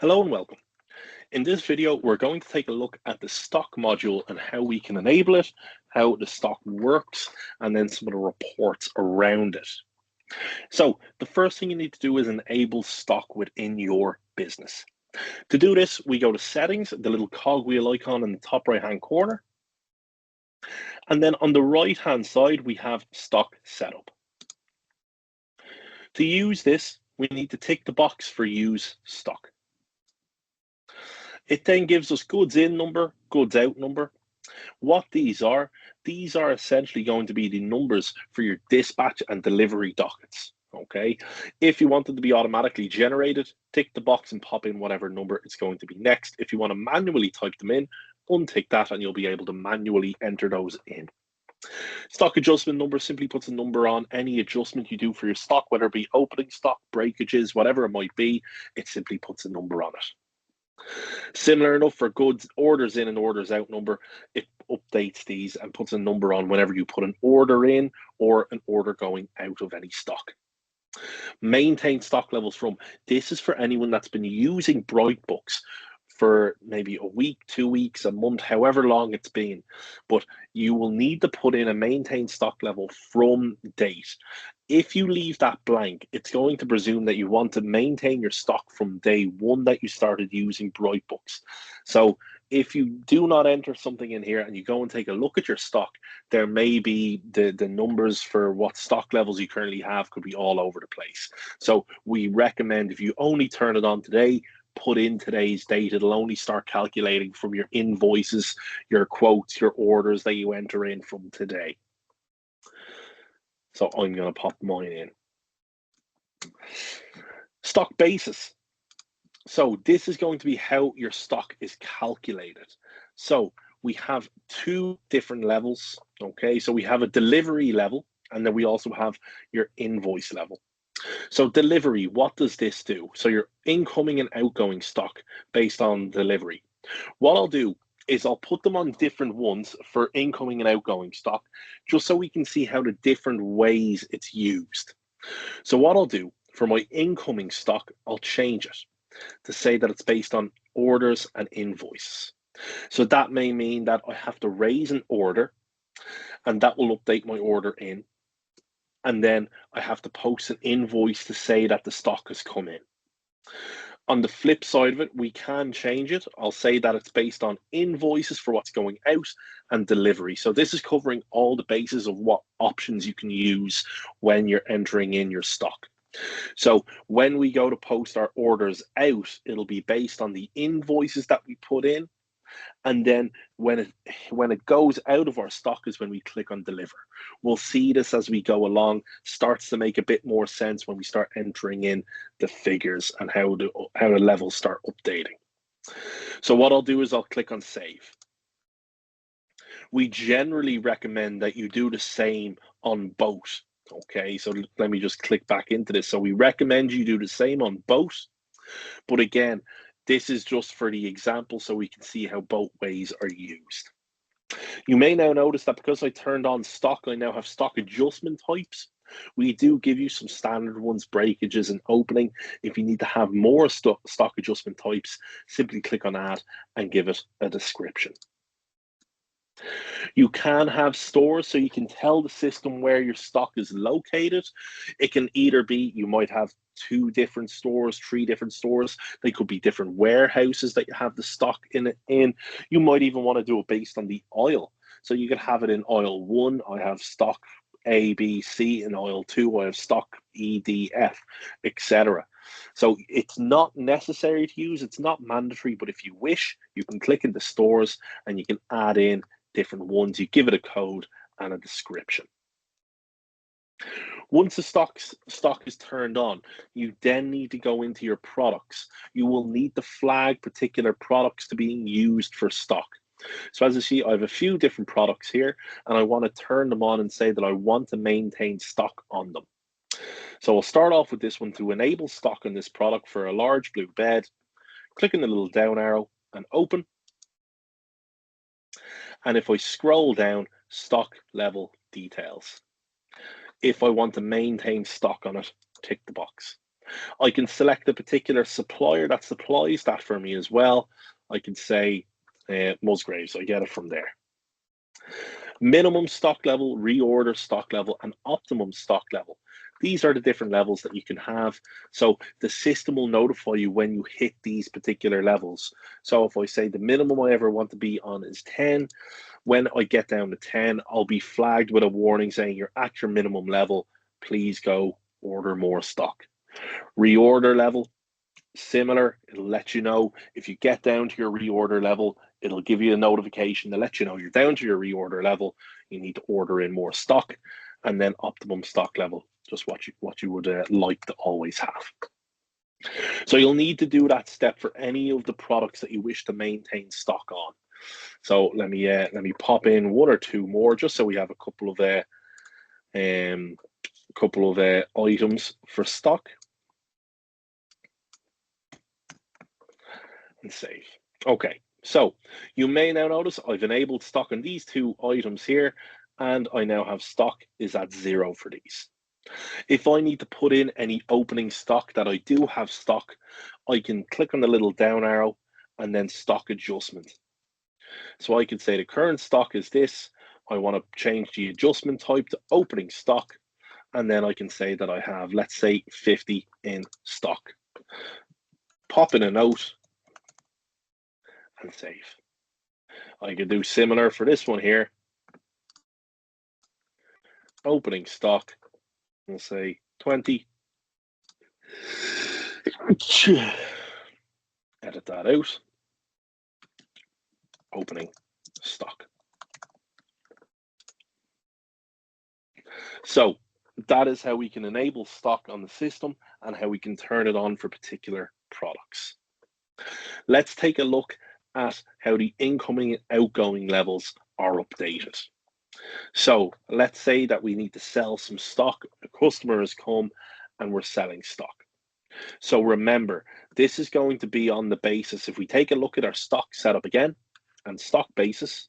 Hello and welcome. In this video, we're going to take a look at the stock module and how we can enable it, how the stock works, and then some of the reports around it. So the first thing you need to do is enable stock within your business. To do this, we go to settings, the little cogwheel icon in the top right-hand corner. And then on the right-hand side, we have stock setup. To use this, we need to tick the box for use stock. It then gives us goods in number, goods out number. What these are essentially going to be the numbers for your dispatch and delivery dockets. Okay. If you want them to be automatically generated, tick the box and pop in whatever number it's going to be next. If you want to manually type them in, untick that and you'll be able to manually enter those in. Stock adjustment number simply puts a number on any adjustment you do for your stock, whether it be opening stock, breakages, whatever it might be, it simply puts a number on it. Similar enough for goods orders in and orders out number, it updates these and puts a number on whenever you put an order in or an order going out of any stock. Maintain stock levels from. This is for anyone that's been using BrightBooks for maybe a week, 2 weeks, a month, however long it's been. But you will need to put in a maintain stock level from date. If you leave that blank, it's going to presume that you want to maintain your stock from day one that you started using BrightBooks. So if you do not enter something in here and you go and take a look at your stock, there may be the numbers for what stock levels you currently have could be all over the place. So we recommend if you only turn it on today, put in today's date. It'll only start calculating from your invoices, your quotes, your orders that you enter in from today. So I'm going to pop mine in. Stock basis. So this is going to be how your stock is calculated. So we have two different levels. Okay, so we have a delivery level, and then we also have your invoice level. So delivery, what does this do? So your incoming and outgoing stock based on delivery. What I'll do is I'll put them on different ones for incoming and outgoing stock, just so we can see how the different ways it's used. So what I'll do for my incoming stock, I'll change it to say that it's based on orders and invoices. So that may mean that I have to raise an order and that will update my order in. And then I have to post an invoice to say that the stock has come in. On the flip side of it, we can change it. I'll say that it's based on invoices for what's going out and delivery. So this is covering all the bases of what options you can use when you're entering in your stock. So when we go to post our orders out, it'll be based on the invoices that we put in. And then when it goes out of our stock is when we click on deliver. We'll see this as we go along, starts to make a bit more sense when we start entering in the figures and how the levels start updating. So what I'll do is I'll click on save. We generally recommend that you do the same on both. Okay, so let me just click back into this. So we recommend you do the same on both. But again, this is just for the example so we can see how both ways are used. You may now notice that because I turned on stock, I now have stock adjustment types. We do give you some standard ones, breakages and opening. If you need to have more stock adjustment types, simply click on add and give it a description. You can have stores so you can tell the system where your stock is located. It can either be you might have 2 different stores, 3 different stores. They could be different warehouses that you have the stock in. You might even want to do it based on the aisle. So you could have it in aisle 1. I have stock A, B, C. In aisle 2, I have stock E, D, F, etc. So it's not necessary to use. It's not mandatory, but if you wish, you can click into stores and you can add in different ones. You give it a code and a description. Once the stock is turned on, you then need to go into your products. You will need to flag particular products to being used for stock. So as you see, I have a few different products here, and I want to turn them on and say that I want to maintain stock on them. So we'll start off with this one. To enable stock on this product for a large blue bed, click on the little down arrow and open. And if I scroll down, stock level details. If I want to maintain stock on it, tick the box. I can select a particular supplier that supplies that for me as well. I can say Musgraves, I get it from there. Minimum stock level, reorder stock level, and optimum stock level. These are the different levels that you can have. So the system will notify you when you hit these particular levels. So if I say the minimum I ever want to be on is 10, when I get down to 10, I'll be flagged with a warning saying you're at your minimum level. Please go order more stock. Reorder level, similar. It'll let you know if you get down to your reorder level, it'll give you a notification to let you know you're down to your reorder level. You need to order in more stock. And then optimum stock level, just what you would like to always have. So you'll need to do that step for any of the products that you wish to maintain stock on. So let me pop in one or two more just so we have a couple of items for stock. And save. Okay, so you may now notice I've enabled stock on these two items here, and I now have stock is at 0 for these. If I need to put in any opening stock that I do have stock, I can click on the little down arrow and then stock adjustment. So I could say the current stock is this. I want to change the adjustment type to opening stock, and then I can say that I have, let's say, 50 in stock. Pop in a note and save. I could do similar for this one here. Opening stock, we'll say 20. Edit that out. Opening stock. So that is how we can enable stock on the system and how we can turn it on for particular products. Let's take a look at how the incoming and outgoing levels are updated. So let's say that we need to sell some stock. A customer has come and we're selling stock. So remember, this is going to be on the basis, if we take a look at our stock setup again and stock basis.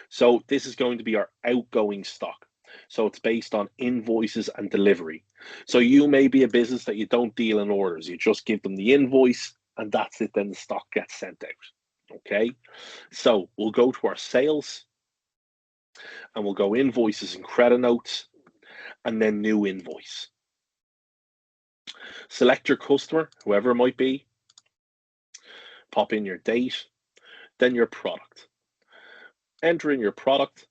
So this is going to be our outgoing stock. So it's based on invoices and delivery. So you may be a business that you don't deal in orders. You just give them the invoice and that's it. Then the stock gets sent out. Okay. So we'll go to our sales and we'll go invoices and credit notes and then new invoice. Select your customer, whoever it might be, pop in your date, then your product. Enter in your product,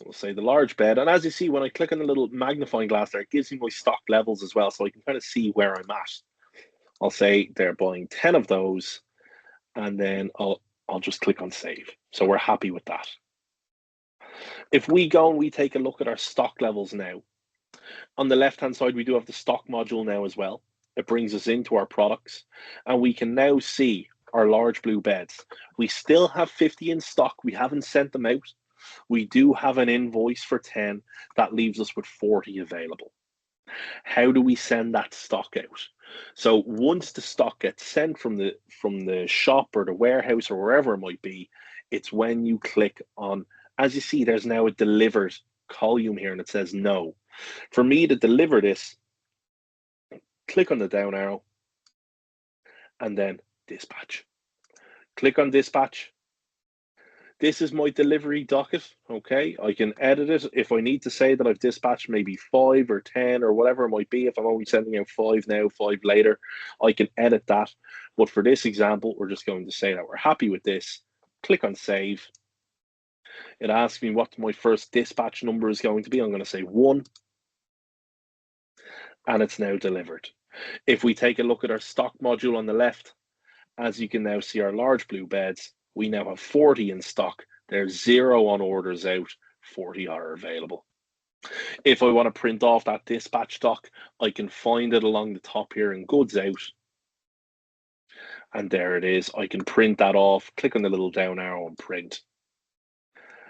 we'll say the large bed, and as you see, when I click on the little magnifying glass there, it gives me my stock levels as well, so I can kind of see where I'm at. I'll say they're buying 10 of those, and then I'll just click on save. So we're happy with that. If we go and we take a look at our stock levels now, on the left-hand side, we do have the stock module now as well. It brings us into our products, and we can now see our large blue beds. We still have 50 in stock. We haven't sent them out. We do have an invoice for 10. That leaves us with 40 available. How do we send that stock out? So once the stock gets sent from the shop or the warehouse or wherever it might be, it's when you click on, as you see, there's now a delivered column here and it says no. For me to deliver this, click on the down arrow and then dispatch. Click on dispatch. This is my delivery docket, okay? I can edit it if I need to say that I've dispatched maybe 5 or 10 or whatever it might be. If I'm only sending out 5 now, 5 later, I can edit that. But for this example, we're just going to say that we're happy with this. Click on save. It asks me what my first dispatch number is going to be. I'm going to say 1. And it's now delivered. If we take a look at our stock module on the left, as you can now see our large blue beds, we now have 40 in stock. There's 0 on orders out, 40 are available. If I want to print off that dispatch stock, I can find it along the top here in goods out. And there it is. I can print that off, click on the little down arrow and print.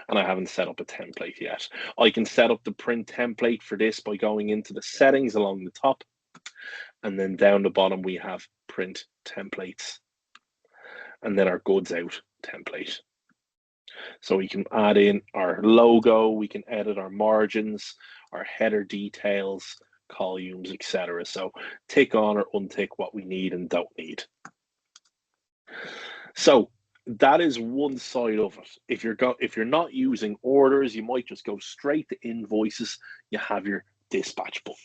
And I haven't set up a template yet. I can set up the print template for this by going into the settings along the top. And then down the bottom, we have print templates. And then our goods out template. So we can add in our logo, we can edit our margins, our header details, columns, etc. So tick on or untick what we need and don't need. So that is one side of it. If you're not using orders, you might just go straight to invoices. You have your dispatch button.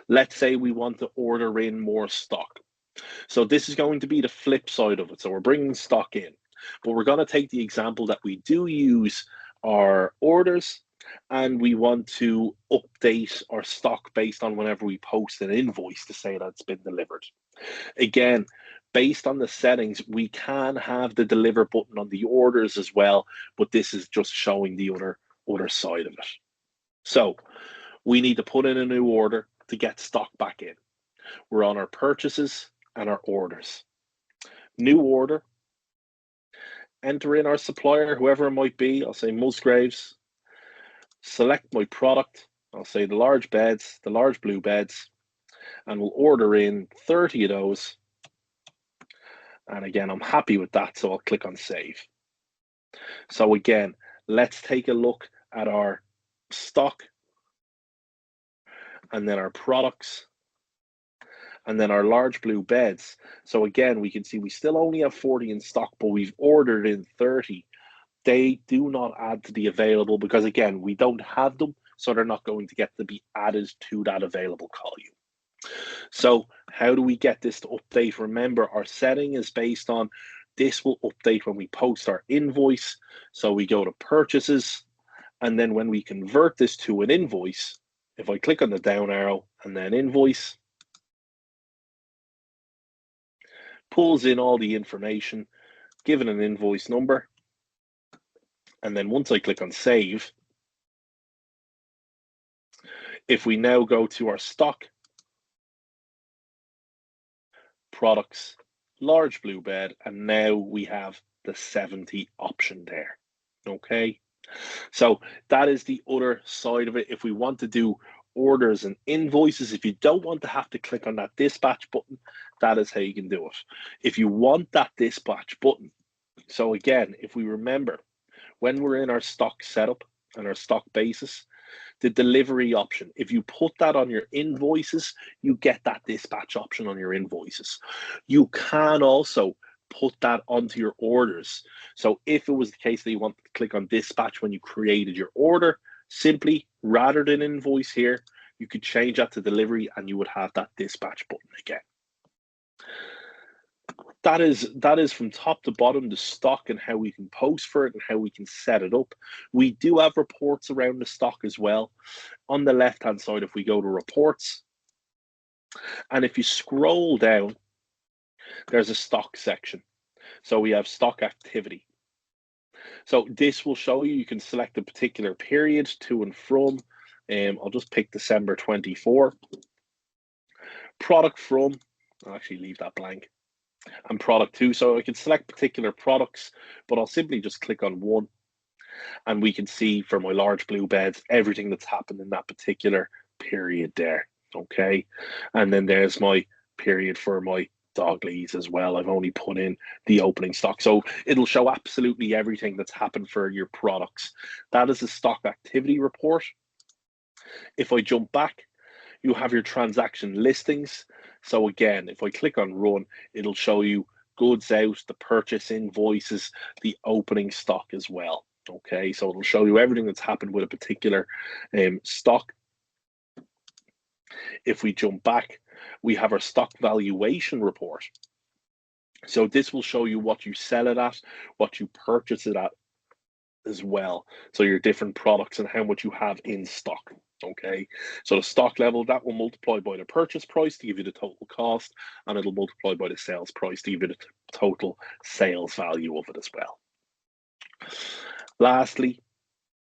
Let's say we want to order in more stock. So this is going to be the flip side of it. So we're bringing stock in, but we're going to take the example that we do use our orders and we want to update our stock based on whenever we post an invoice to say that it's been delivered. Again, based on the settings, we can have the deliver button on the orders as well, but this is just showing the other side of it. So we need to put in a new order to get stock back in. We're on our purchases and our orders. New order, enter in our supplier, whoever it might be. I'll say Musgraves. Select my product. I'll say the large beds, the large blue beds, and we'll order in 30 of those. And again, I'm happy with that, so I'll click on save. So again, let's take a look at our stock and then our products and then our large blue beds. So again, we can see we still only have 40 in stock, but we've ordered in 30. They do not add to the available because again, we don't have them, so they're not going to get to be added to that available column. So how do we get this to update? Remember, our setting is based on this will update when we post our invoice. So we go to purchases, and then when we convert this to an invoice, if I click on the down arrow and then invoice, pulls in all the information, given an invoice number, and then once I click on save, if we now go to our stock, products, large blue bed, and now we have the 70 option there. Okay, so that is the other side of it. If we want to do orders and invoices, if you don't want to have to click on that dispatch button, that is how you can do it. If you want that dispatch button, so again, if we remember, when we're in our stock setup and our stock basis, the delivery option, if you put that on your invoices, you get that dispatch option on your invoices. You can also put that onto your orders. So if it was the case that you want to click on dispatch when you created your order, simply rather than invoice here, you could change that to delivery and you would have that dispatch button again. That is from top to bottom the stock and how we can post for it and how we can set it up. We do have reports around the stock as well. On the left hand side, if we go to reports, and if you scroll down, there's a stock section. So we have stock activity. So this will show you can select a particular period to and from. I'll just pick December 24. Product from, I'll actually leave that blank. And product to, so I can select particular products, but I'll simply just click on one and we can see for my large blue beds everything that's happened in that particular period there. Okay, and then there's my period for my Doglies as well. I've only put in the opening stock, so it'll show absolutely everything that's happened for your products. That is a stock activity report. If I jump back, you have your transaction listings. So again, if I click on run, it'll show you goods out, the purchase invoices, the opening stock as well. Okay, so it'll show you everything that's happened with a particular stock. If we jump back, we have our stock valuation report. So this will show you what you sell it at, what you purchase it at as well. So your different products and how much you have in stock. Okay, so the stock level, that will multiply by the purchase price to give you the total cost, and it'll multiply by the sales price to give you the total sales value of it as well. Lastly,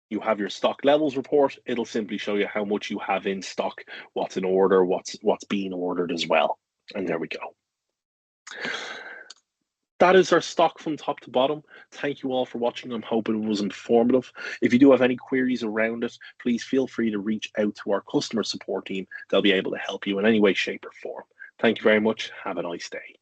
you have your stock levels report. It'll simply show you how much you have in stock, what's in order, what's being ordered as well. And there we go. That is our stock from top to bottom. Thank you all for watching. I'm hoping it was informative. If you do have any queries around it, please feel free to reach out to our customer support team. They'll be able to help you in any way, shape, or form. Thank you very much. Have a nice day.